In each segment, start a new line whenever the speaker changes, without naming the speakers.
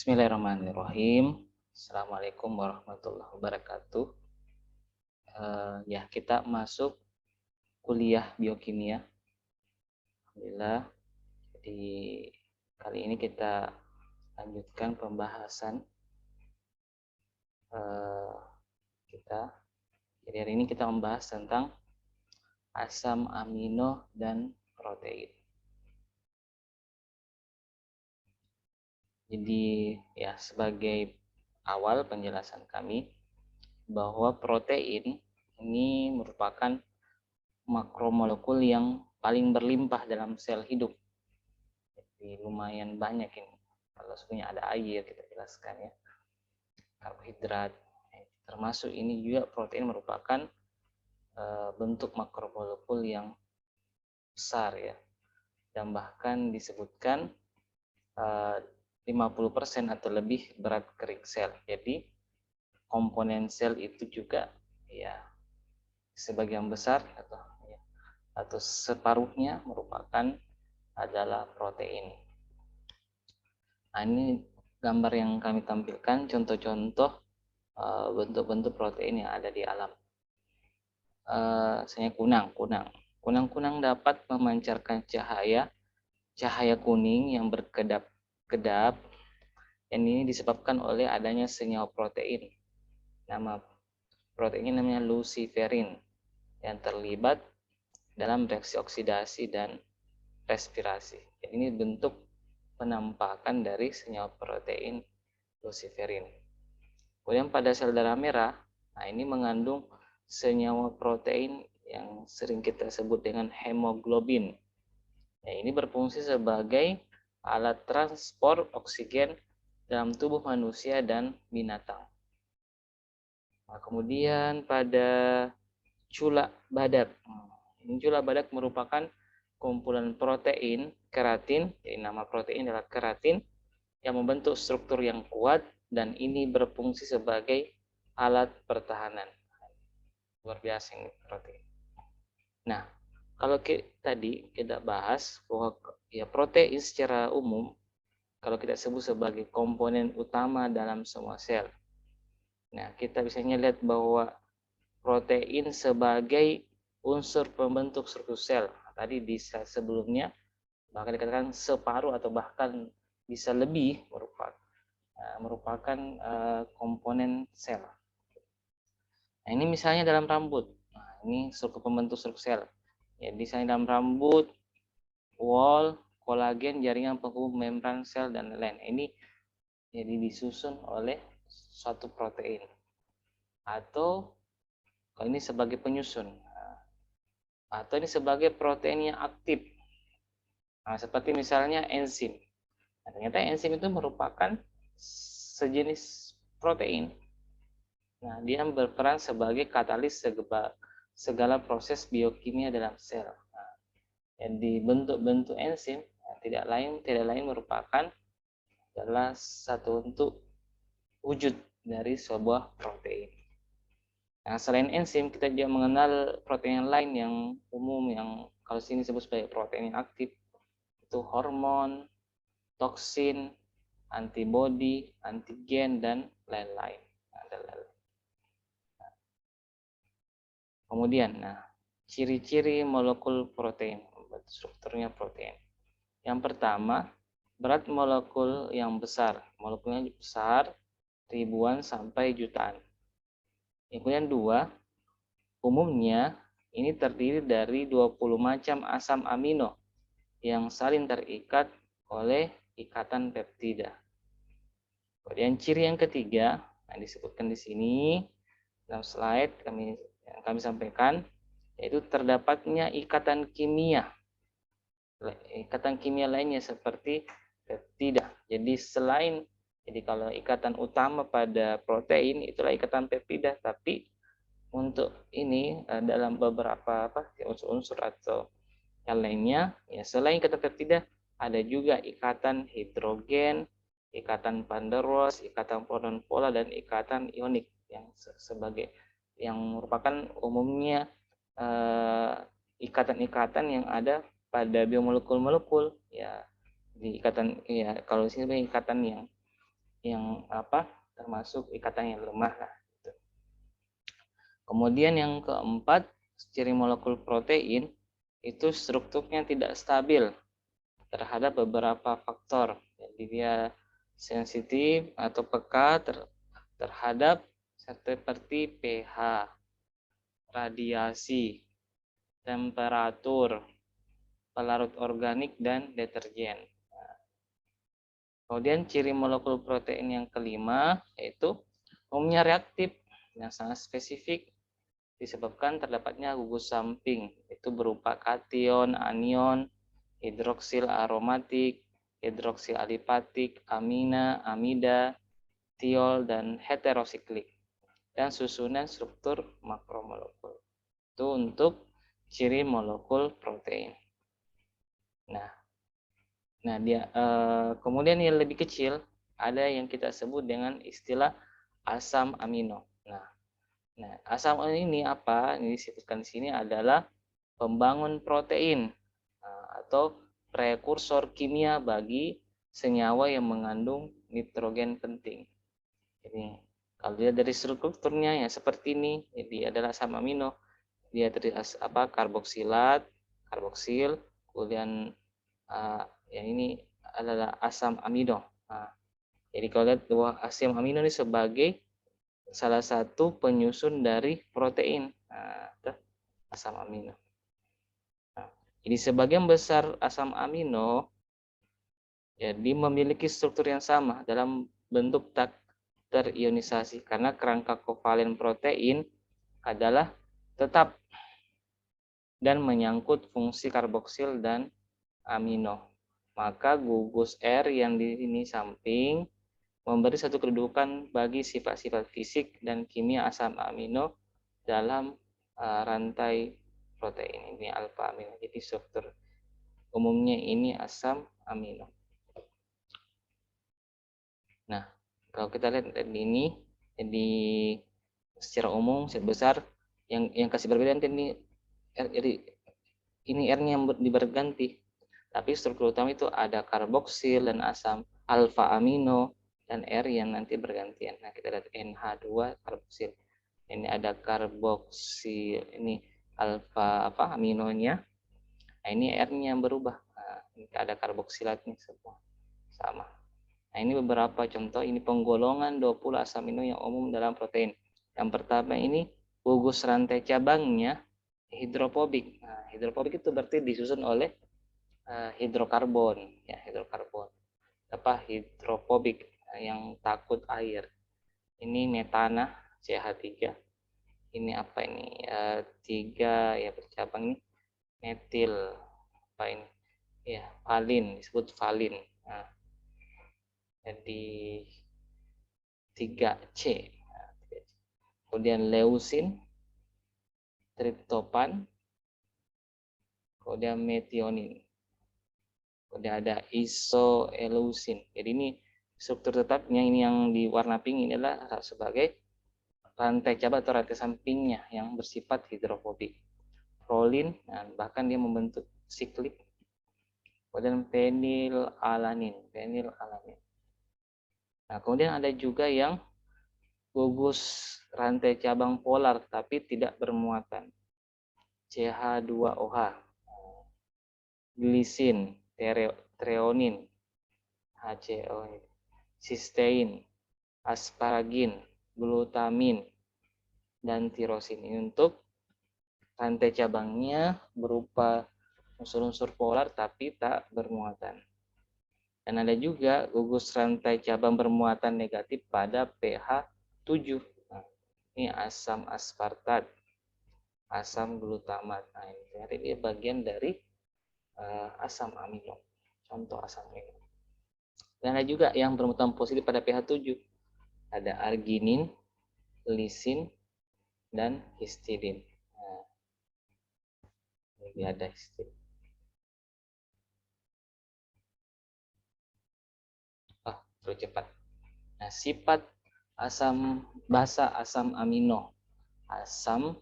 Bismillahirrahmanirrahim. Assalamualaikum warahmatullahi wabarakatuh. Kita masuk kuliah biokimia. Alhamdulillah. Jadi kali ini kita lanjutkan pembahasan kita. Jadi hari ini kita membahas tentang asam amino dan protein. Jadi sebagai awal penjelasan kami bahwa protein ini merupakan makromolekul yang paling berlimpah dalam sel hidup. Jadi lumayan banyak ini. Kalau sebenarnya ada air kita jelaskan ya. Karbohidrat, termasuk ini juga protein merupakan bentuk makromolekul yang besar ya. Dan bahkan disebutkan 50% atau lebih berat kering sel. Jadi komponen sel itu juga sebagian besar atau separuhnya merupakan adalah protein. Nah, ini gambar yang kami tampilkan contoh-contoh bentuk-bentuk protein yang ada di alam. Misalnya kunang dapat memancarkan cahaya kuning yang berkedap-kedap. Dan ini disebabkan oleh adanya senyawa protein. Nama proteinnya namanya luciferin yang terlibat dalam reaksi oksidasi dan respirasi. Jadi ini bentuk penampakan dari senyawa protein luciferin. Kemudian pada sel darah merah, ini mengandung senyawa protein yang sering kita sebut dengan hemoglobin. Ini berfungsi sebagai alat transport oksigen dalam tubuh manusia dan binatang. Kemudian pada cula badak. Ini cula badak merupakan kumpulan protein keratin, jadi nama protein adalah keratin, yang membentuk struktur yang kuat dan ini berfungsi sebagai alat pertahanan. Luar biasa ini protein. Nah, kalau tadi kita bahas bahwa protein secara umum kalau kita sebut sebagai komponen utama dalam semua sel. Nah, kita bisa lihat bahwa protein sebagai unsur pembentuk struktur sel. Tadi di slide sebelumnya bahkan dikatakan separuh atau bahkan bisa lebih merupakan komponen sel. Nah, ini misalnya dalam rambut. Nah, ini struktur pembentuk struktur sel. Ya, misalnya dalam rambut, wall, kolagen, jaringan penghubung membran sel dan lain-lain. Ini jadi disusun oleh suatu protein. Atau kalau ini sebagai penyusun. Atau ini sebagai protein yang aktif. Nah, seperti misalnya enzim. Nah, ternyata enzim itu merupakan sejenis protein. Nah, dia berperan sebagai katalis segala proses biokimia dalam sel. Nah, jadi bentuk-bentuk enzim tidak lain merupakan adalah satu untuk wujud dari sebuah protein. Nah, selain enzim, kita juga mengenal protein lain yang umum yang kalau sini disebut sebagai protein yang aktif, itu hormon, toksin, antibodi, antigen, dan lain-lain. Kemudian, ciri-ciri molekul protein, strukturnya protein. Yang pertama, berat molekul yang besar. Molekulnya besar, ribuan sampai jutaan. Yang kemudian dua, umumnya ini terdiri dari 20 macam asam amino yang saling terikat oleh ikatan peptida. Kemudian ciri yang ketiga, yang disebutkan di sini dalam slide yang kami sampaikan, yaitu terdapatnya ikatan kimia lainnya seperti peptida. Jadi kalau ikatan utama pada protein itulah ikatan peptida, tapi untuk ini dalam beberapa unsur-unsur atau yang lainnya, selain ikatan peptida ada juga ikatan hidrogen, ikatan van der Waals, ikatan proton polar, dan ikatan ionik yang merupakan umumnya ikatan-ikatan yang ada pada biomolekul-molekul di ikatan kalau di sini ikatan yang yang termasuk ikatan yang lemah lah. Kemudian yang keempat, ciri molekul protein itu strukturnya tidak stabil terhadap beberapa faktor. Jadi dia sensitif atau peka terhadap seperti pH, radiasi, temperatur, pelarut organik, dan deterjen. Kemudian ciri molekul protein yang kelima yaitu umumnya reaktif yang sangat spesifik disebabkan terdapatnya gugus samping, itu berupa kation, anion, hidroksil aromatik, hidroksil alipatik, amina, amida, tiol, dan heterosiklik, dan susunan struktur makromolekul. Itu untuk ciri molekul protein. Nah dia kemudian yang lebih kecil ada yang kita sebut dengan istilah asam amino. Nah, asam amino ini apa? Ini disebutkan di sini adalah pembangun protein atau prekursor kimia bagi senyawa yang mengandung nitrogen penting. Jadi kalau dia dari strukturnya ya seperti ini, jadi adalah asam amino. Dia terdiri karboksilat, karboksil, kemudian yang ini adalah asam amino. Jadi kalau lihat bahwa asam amino ini sebagai salah satu penyusun dari protein, asam amino. Jadi sebagian besar asam amino jadi memiliki struktur yang sama dalam bentuk tak terionisasi karena kerangka kovalen protein adalah tetap dan menyangkut fungsi karboksil dan amino. Maka gugus R yang di sini samping memberi satu kedudukan bagi sifat-sifat fisik dan kimia asam amino dalam rantai protein ini alfa amino. Jadi struktur umumnya ini asam amino. Nah, kalau kita lihat ini, jadi secara umum, secara besar, yang kasih perbedaan ini R-nya yang berganti. Tapi struktur utama itu ada karboksil dan asam alfa amino dan R yang nanti bergantian. Nah, kita lihat NH2 karboksil. Ini ada karboksil, ini alfa aminonya. Nah, ini R-nya yang berubah. Nah, ini ada karboksilatnya semua sama. Nah, ini beberapa contoh, ini penggolongan 20 asam amino yang umum dalam protein. Yang pertama ini gugus rantai cabangnya hidrofobik. Nah, hidrofobik itu berarti disusun oleh hidrokarbon, ya hidrokarbon. Hidrofobik yang takut air. Ini metana CH3. Ini apa ini? 3 ya bercabang ini metil apa ini? Ya, valin, disebut valin. Nah, jadi 3C. Kemudian leusin, triptopan, kemudian metionin. Kemudian ada isoeleusin. Jadi ini struktur tetapnya ini yang di warna pink ini adalah sebagai rantai cabang atau rantai sampingnya yang bersifat hidrofobik. Prolin, nah, bahkan dia membentuk siklik. Kemudian fenilalanin. Nah, kemudian ada juga yang gugus rantai cabang polar tapi tidak bermuatan. CH2OH, glisin, treonin, HCO, sistein, asparagin, glutamin, dan tirosin. Ini untuk rantai cabangnya berupa unsur-unsur polar tapi tak bermuatan. Dan ada juga gugus rantai cabang bermuatan negatif pada pH 7. Nah, ini asam aspartat, asam glutamat. Nah, ini bagian dari asam amino. Contoh asam amino. Dan ada juga yang bermuatan positif pada pH 7. Ada arginin, lisin, dan histidin. Nah, ini ada histidin. Terlalu cepat. Nah, sifat asam basa asam amino. Asam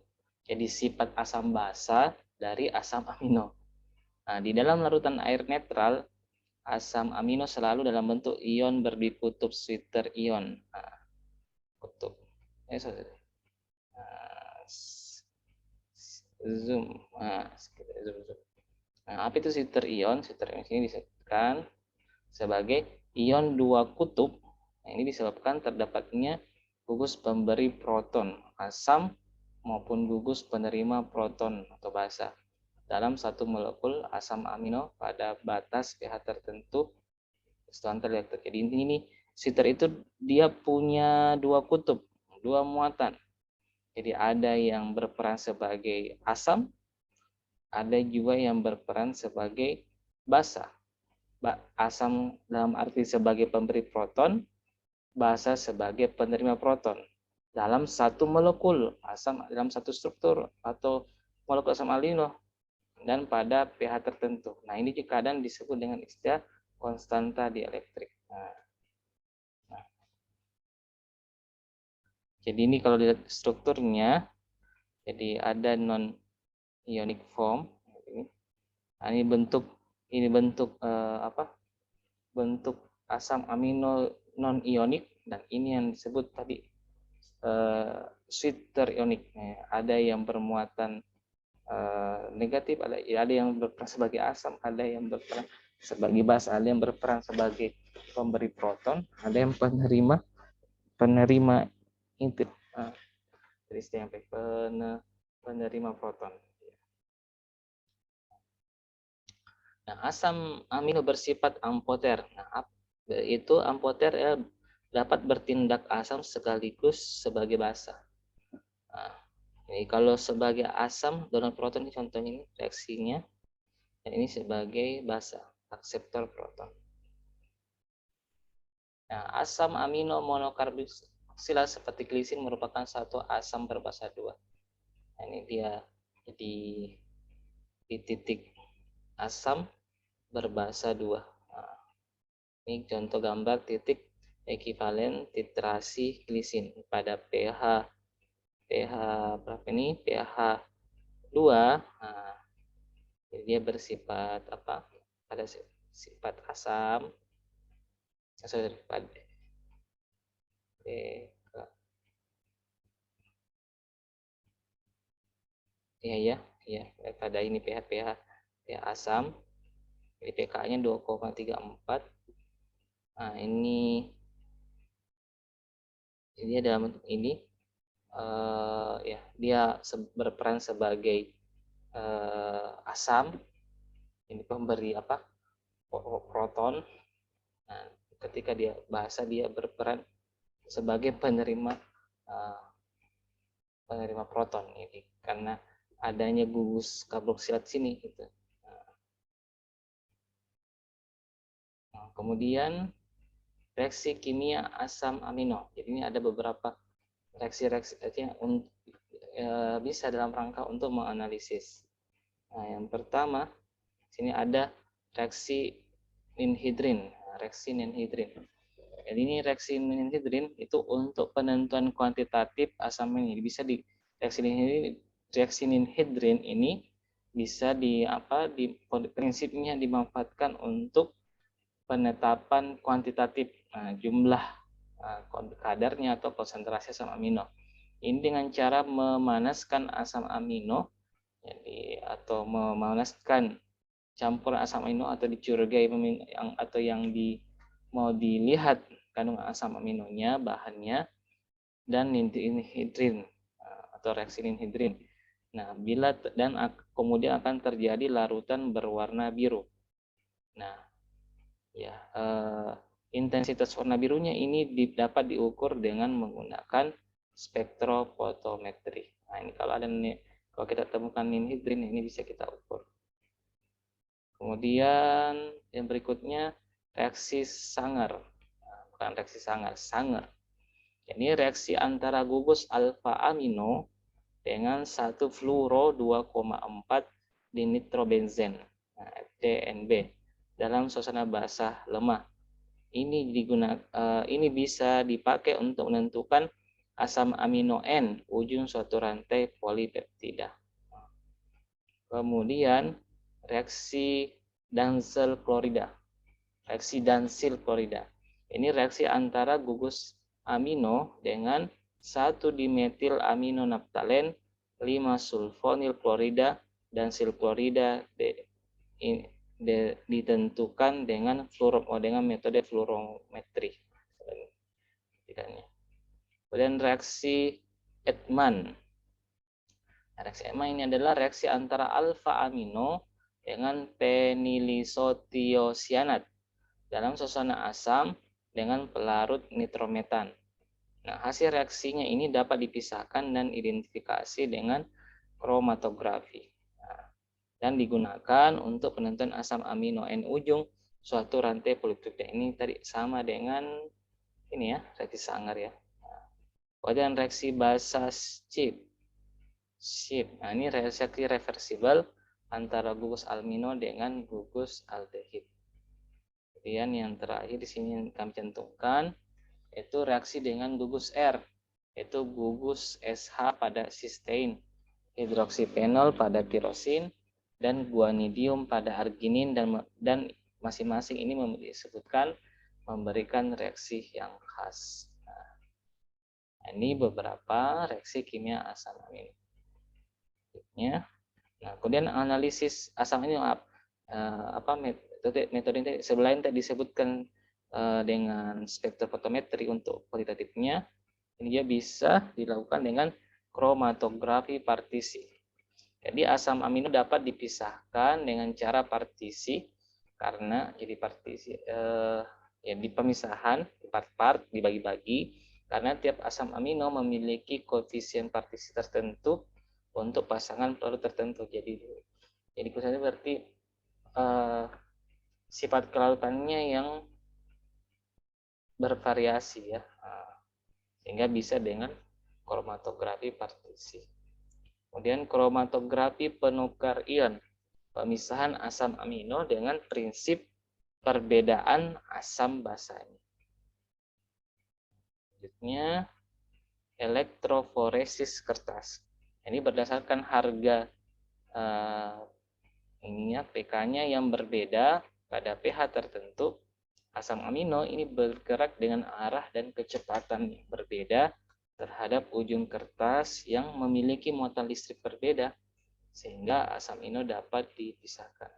jadi sifat asam basa dari asam amino. Nah, di dalam larutan air netral asam amino selalu dalam bentuk ion berdikutub sweeter ion. Nah, kutub. Sorry. Zoom. Nah, zoom. Nah, apa itu sweeter ion? Sweeter ion ini disebutkan sebagai ion dua kutub. Nah, ini disebabkan terdapatnya gugus pemberi proton asam maupun gugus penerima proton atau basa dalam satu molekul asam amino pada batas pH tertentu standar elektrik. Jadi intinya ini sweeter itu dia punya dua kutub, dua muatan. Jadi ada yang berperan sebagai asam, ada juga yang berperan sebagai basa. Asam dalam arti sebagai pemberi proton, basa sebagai penerima proton dalam satu molekul asam, dalam satu struktur atau molekul asam amino dan pada pH tertentu. Nah, ini juga kadang disebut dengan istilah konstanta dielektrik. Nah, jadi ini kalau dilihat strukturnya, jadi ada non ionic form. Nah, ini bentuk bentuk asam amino non ionik, dan ini yang disebut tadi sweeter ionik. Ada yang bermuatan negatif, ada yang berperan sebagai asam, ada yang berperan sebagai basa, ada yang berperan sebagai pemberi proton, ada yang penerima inti, penerima proton. Nah, asam amino bersifat amfoter. Nah, itu amfoter dapat bertindak asam sekaligus sebagai basa. Nah, ini kalau sebagai asam donor proton ini contohnya ini reaksinya, dan ini sebagai basa akseptor proton. Nah, asam amino monokarboksila seperti glisin merupakan satu asam berbasa 2. Nah, ini dia jadi di titik asam berbasa 2. Nah, ini contoh gambar titik ekivalen titrasi glisin pada pH berapa ini? pH 2. Nah, jadi dia bersifat apa? Pada sifat asam. Sorry, ya pada ini pH asam, ini pK-nya 2,34. Nah, ini dalam bentuk ini ya dia berperan sebagai asam, ini pemberi apa? Proton. Nah, ketika dia basa dia berperan sebagai penerima proton ini karena adanya gugus karboksilat sini gitu. Nah, kemudian reaksi kimia asam amino. Jadi ini ada beberapa reaksi-reaksi yang bisa dalam rangka untuk menganalisis. Nah, yang pertama sini ada reaksi ninhidrin. Reaksi ninhidrin. Jadi ini reaksi ninhidrin itu untuk penentuan kuantitatif asam ini bisa di reaksi ninhidrin ini bisa prinsipnya dimanfaatkan untuk penetapan kuantitatif jumlah kadarnya atau konsentrasi asam amino. Ini dengan cara memanaskan asam amino, atau memanaskan campuran asam amino atau dicurigai atau yang mau dilihat kandungan asam aminonya, bahannya, dan ninhidrin atau reaksi ninhidrin. Nah, kemudian akan terjadi larutan berwarna biru. Nah, ya intensitas warna birunya ini dapat diukur dengan menggunakan spektrofotometri. Nah, ini kalau kita temukan ninhidrin ini bisa kita ukur. Kemudian yang berikutnya reaksi Sanger. Nah, bukan reaksi Sanger. Ini reaksi antara gugus alfa amino dengan 1 fluoro 2,4 dinitrobenzen, FDNB, dalam suasana basah lemah. Ini bisa dipakai untuk menentukan asam amino N, ujung suatu rantai polipeptida. Kemudian reaksi Danzel klorida. reaksi dansil klorida. Ini reaksi antara gugus amino dengan 1-dimetil amino naftalen, 5-sulfonil klorida, dan sil klorida ditentukan dengan metode fluorometri. Kemudian reaksi Edman. Reaksi Edman ini adalah reaksi antara alfa amino dengan penilisotiosianat dalam suasana asam dengan pelarut nitrometan. Nah, hasil reaksinya ini dapat dipisahkan dan identifikasi dengan kromatografi. Nah, dan digunakan untuk penentuan asam amino N ujung suatu rantai polipeptida. Ini tadi sama dengan ini ya, reaksi Sanger ya. Kemudian reaksi Basa-Schiff. Nah, ini reaksi reversibel antara gugus amino dengan gugus aldehid. Kemudian yang terakhir di sini yang kami cantumkan yaitu reaksi dengan gugus R, yaitu gugus SH pada sistein, hidroksifenol pada tirosin, dan guanidium pada arginin, dan masing-masing ini disebutkan memberikan reaksi yang khas. Nah, ini beberapa reaksi kimia asam amino. Nah, kemudian analisis asam amino metode ini selain tadi disebutkan dengan spektrofotometri untuk kualitatifnya, ini dia bisa dilakukan dengan kromatografi partisi. Jadi asam amino dapat dipisahkan dengan cara partisi karena jadi partisi ya di pemisahan part-part dibagi-bagi karena tiap asam amino memiliki koefisien partisi tertentu untuk pasangan produk tertentu. Jadi misalnya berarti sifat kelarutannya yang bervariasi ya, sehingga bisa dengan kromatografi partisi. Kemudian kromatografi penukar ion, pemisahan asam amino dengan prinsip perbedaan asam basanya. Selanjutnya elektroforesis kertas. Ini berdasarkan harga pK-nya yang berbeda pada pH tertentu, asam amino ini bergerak dengan arah dan kecepatan yang berbeda terhadap ujung kertas yang memiliki muatan listrik berbeda, sehingga asam amino dapat dipisahkan.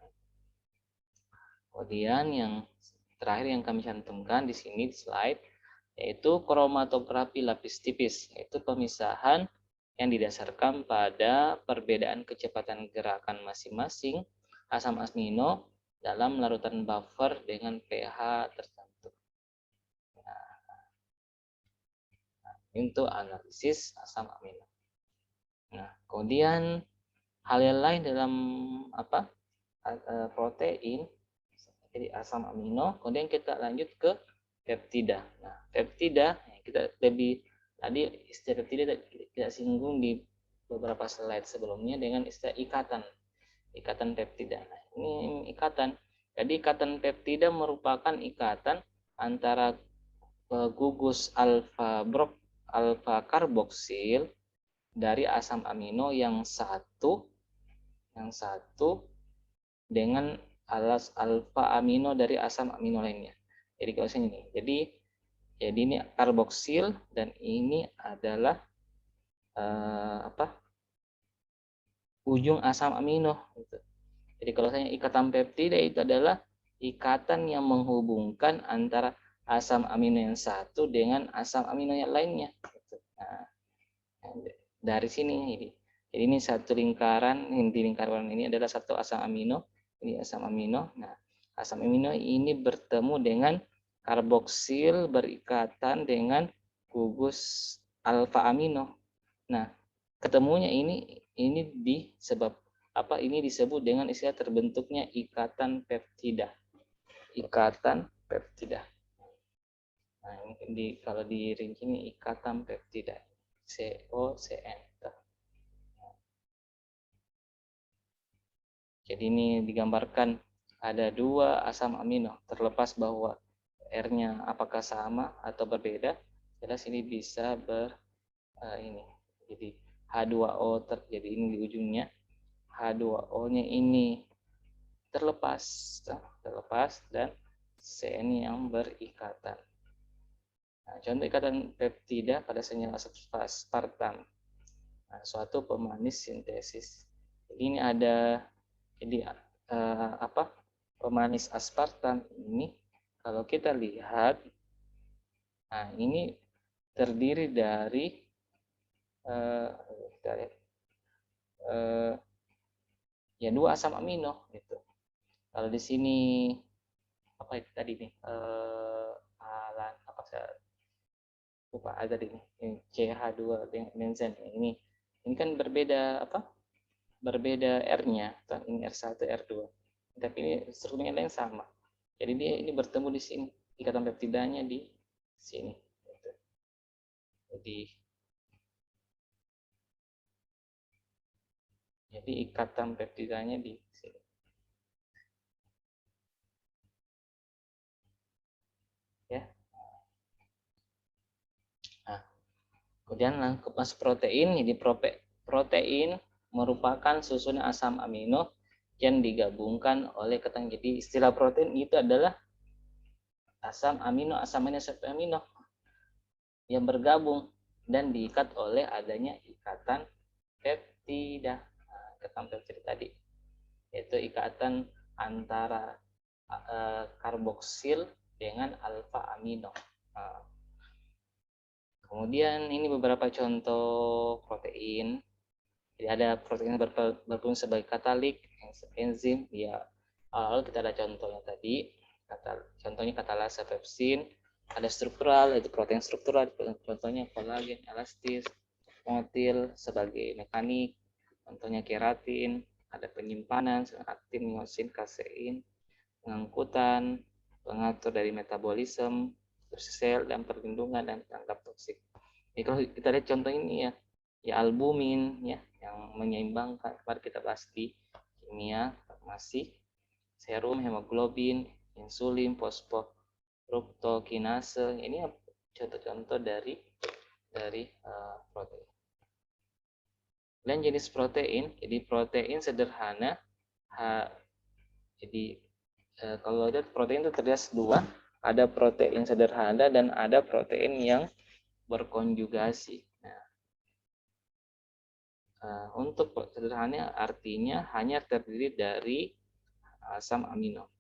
Kemudian yang terakhir yang kami cantumkan di sini di slide, yaitu kromatografi lapis tipis, yaitu pemisahan yang didasarkan pada perbedaan kecepatan gerakan masing-masing asam amino dalam larutan buffer dengan pH tertentu. Nah, untuk analisis asam amino. Nah, kemudian hal yang lain dalam protein, jadi asam amino. Kemudian kita lanjut ke peptida. Nah, peptida kita lebih tadi istilah peptida tidak singgung di beberapa slide sebelumnya dengan istilah ikatan peptida. Nah, ini ikatan. Jadi ikatan peptida merupakan ikatan antara gugus alfa karboksil dari asam amino yang satu dengan alfa amino dari asam amino lainnya. Jadi kalau ini, jadi ini karboksil dan ini adalah ujung asam amino. Jadi kalau saya ikatan peptida itu adalah ikatan yang menghubungkan antara asam amino yang satu dengan asam amino yang lainnya. Nah, dari sini ini. Jadi ini satu lingkaran, di lingkaran ini adalah satu asam amino, ini asam amino. Nah, asam amino ini bertemu dengan karboksil berikatan dengan gugus alfa amino. Nah, ketemunya ini disebut dengan istilah terbentuknya ikatan peptida. Ikatan peptida. Nah, ini kalau dirinci ini ikatan peptida. COCN. Jadi ini digambarkan ada dua asam amino, terlepas bahwa R-nya apakah sama atau berbeda, jelas ini bisa jadi H2O terjadi ini di ujungnya, H2O-nya ini terlepas dan CN yang berikatan. Nah, contoh ikatan peptida pada senyawa aspartam. Nah, suatu pemanis sintesis. Jadi ini ada pemanis aspartam ini kalau kita lihat, nah ini terdiri dari kita lihat, ya 2 asam amino gitu. Kalau di sini apa itu tadi nih, apa saya lupa ada di ini CH2 benzen ini kan berbeda berbeda R-nya, ini R1 R2, tapi ini strukturnya yang sama. Jadi dia ini bertemu di sini, ikatan peptidanya di sini. Jadi ikatan peptidanya di sini. Ya. Nah, kemudian ke masuk protein, jadi protein merupakan susunan asam amino yang digabungkan oleh ketang. Jadi istilah protein itu adalah asam amino yang bergabung dan diikat oleh adanya ikatan peptida. Nah, ikatan peptida tadi yaitu ikatan antara karboksil dengan alfa amino. Nah, kemudian ini beberapa contoh protein. Jadi ada protein berfungsi sebagai katalik, enzim. Ya, lalu kita ada contohnya tadi. Contohnya katalase pepsin. Ada struktural, yaitu protein struktural. Contohnya kolagen, elastis, motil sebagai mekanik. Contohnya keratin. Ada penyimpanan, aktin, myosin, kasein, pengangkutan, pengatur dari metabolisme, sel dan perlindungan dan penangkap toksik. Jadi kalau kita lihat contoh ini ya albumin ya yang menyeimbangkan, kemarin kita bahas di kimia farmasi, serum, hemoglobin, insulin, fosfofruktokinase. Ini contoh-contoh dari protein. Dan jenis protein, jadi protein sederhana, jadi kalau ada protein itu terdiri dua, ada protein sederhana dan ada protein yang berkonjugasi. Untuk sederhana artinya hanya terdiri dari asam amino.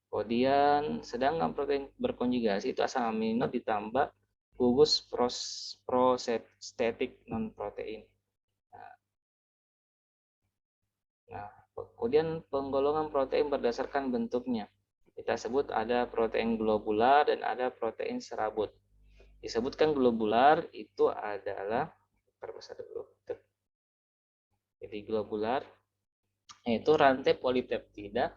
Kemudian sedangkan protein berkonjugasi itu asam amino ditambah gugus prostetik non protein. Nah, kemudian penggolongan protein berdasarkan bentuknya. Kita sebut ada protein globular dan ada protein serabut. Disebutkan globular itu adalah perbesar dulu. Jadi globular yaitu rantai polipeptida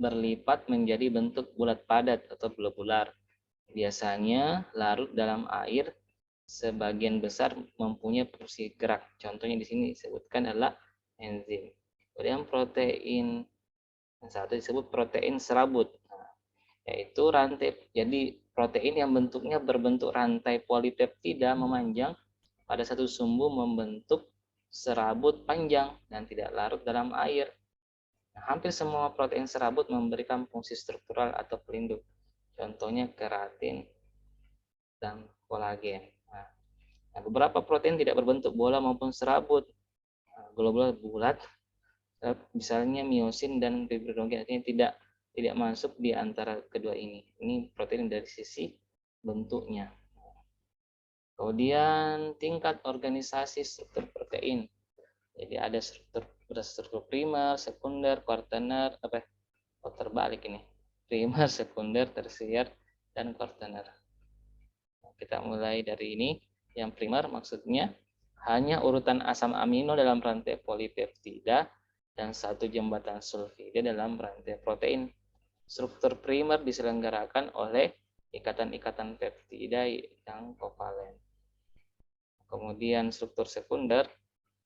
berlipat menjadi bentuk bulat padat atau globular. Biasanya larut dalam air, sebagian besar mempunyai fungsi gerak. Contohnya di sini disebutkan adalah enzim. Kemudian protein yang satu disebut protein serabut, yaitu rantai. Jadi protein yang bentuknya berbentuk rantai polipeptida memanjang pada satu sumbu membentuk serabut panjang dan tidak larut dalam air. Nah, hampir semua protein serabut memberikan fungsi struktural atau pelindung. Contohnya keratin dan kolagen. Nah, beberapa protein tidak berbentuk bola maupun serabut. Globular bulat, misalnya miosin dan fibrinogen, artinya tidak masuk di antara kedua ini. Ini protein dari sisi bentuknya. Kemudian tingkat organisasi struktur protein. Jadi ada struktur primer, sekunder, kuartener, terbalik ini. Primer, sekunder, tersier, dan kuartener. Kita mulai dari ini. Yang primer maksudnya hanya urutan asam amino dalam rantai polipeptida dan satu jembatan sulfida dalam rantai protein. Struktur primer diselenggarakan oleh ikatan-ikatan peptida yang kovalen. Kemudian struktur sekunder,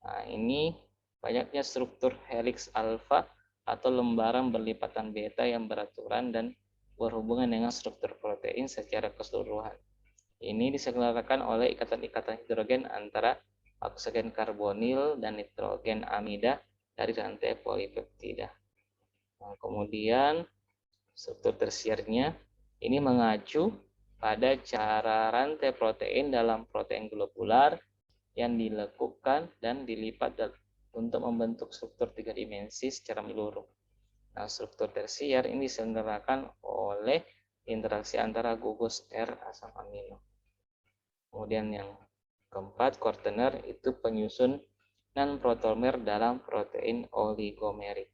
nah ini banyaknya struktur helix alfa atau lembaran berlipatan beta yang beraturan dan berhubungan dengan struktur protein secara keseluruhan. Ini diselenggarakan oleh ikatan-ikatan hidrogen antara oksigen karbonil dan nitrogen amida dari rantai polipeptida. Nah, kemudian struktur tersiernya, Ini mengacu pada cara rantai protein dalam protein globular yang dilekukan dan dilipat untuk membentuk struktur 3 dimensi secara menyeluruh. Nah, struktur tersier ini diselenggarakan oleh interaksi antara gugus R asam amino. Kemudian yang keempat, quaterner itu penyusun non-protomer dalam protein oligomerik.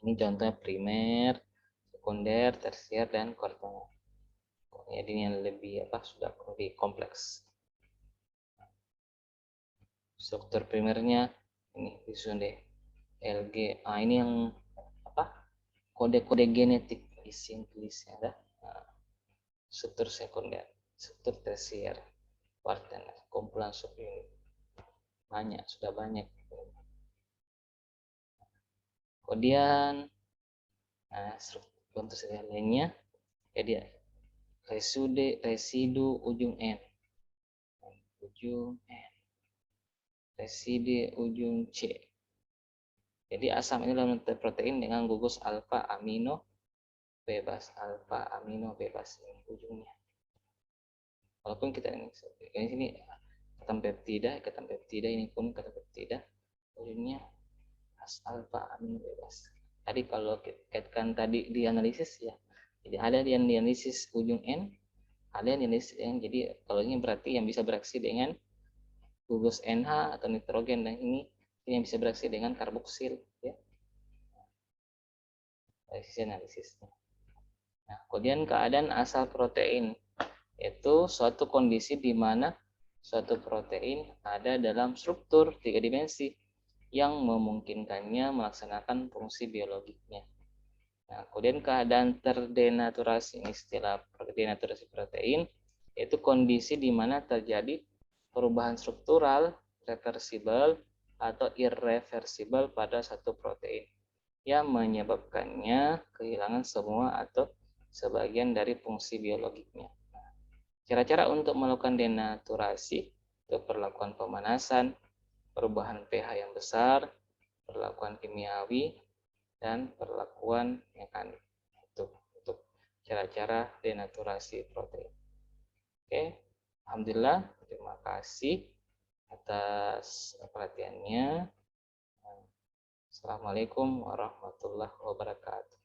Ini contohnya primer, sekunder, tersier, dan quaterner. Jadi ini yang sudah lebih kompleks. Struktur primernya ini disusun deh LG. Ini yang kode-kode genetik ising tulisnya dah. Struktur sekunder, struktur tersier, quaterner, kumpulan subunit. Sudah banyak. Kemudian bentuk lainnya jadi residu ujung N, residu ujung C. Jadi asam ini dalam protein dengan gugus alfa amino bebas, ini ujungnya. Walaupun kita ini sini ikatan peptida ini pun ikatan peptida, ujungnya alfa amino bebas. Tadi kalau kaitkan tadi di analisis ya, jadi ada yang dianalisis ujung N, ada yang dianalisis N. Jadi kalau ini berarti yang bisa bereaksi dengan gugus NH atau nitrogen, dan ini yang bisa bereaksi dengan karboksil ya. Analisisnya. Nah, kemudian keadaan asal protein itu suatu kondisi di mana suatu protein ada dalam struktur 3 dimensi yang memungkinkannya melaksanakan fungsi biologiknya. Nah, kemudian keadaan terdenaturasi, ini istilah denaturasi protein, yaitu kondisi di mana terjadi perubahan struktural, reversibel atau irreversibel pada satu protein yang menyebabkannya kehilangan semua atau sebagian dari fungsi biologiknya. Cara-cara untuk melakukan denaturasi itu perlakuan pemanasan, perubahan pH yang besar, perlakuan kimiawi, dan perlakuan mekanik untuk cara-cara denaturasi protein. Oke, alhamdulillah, terima kasih atas perhatiannya. Assalamualaikum warahmatullahi wabarakatuh.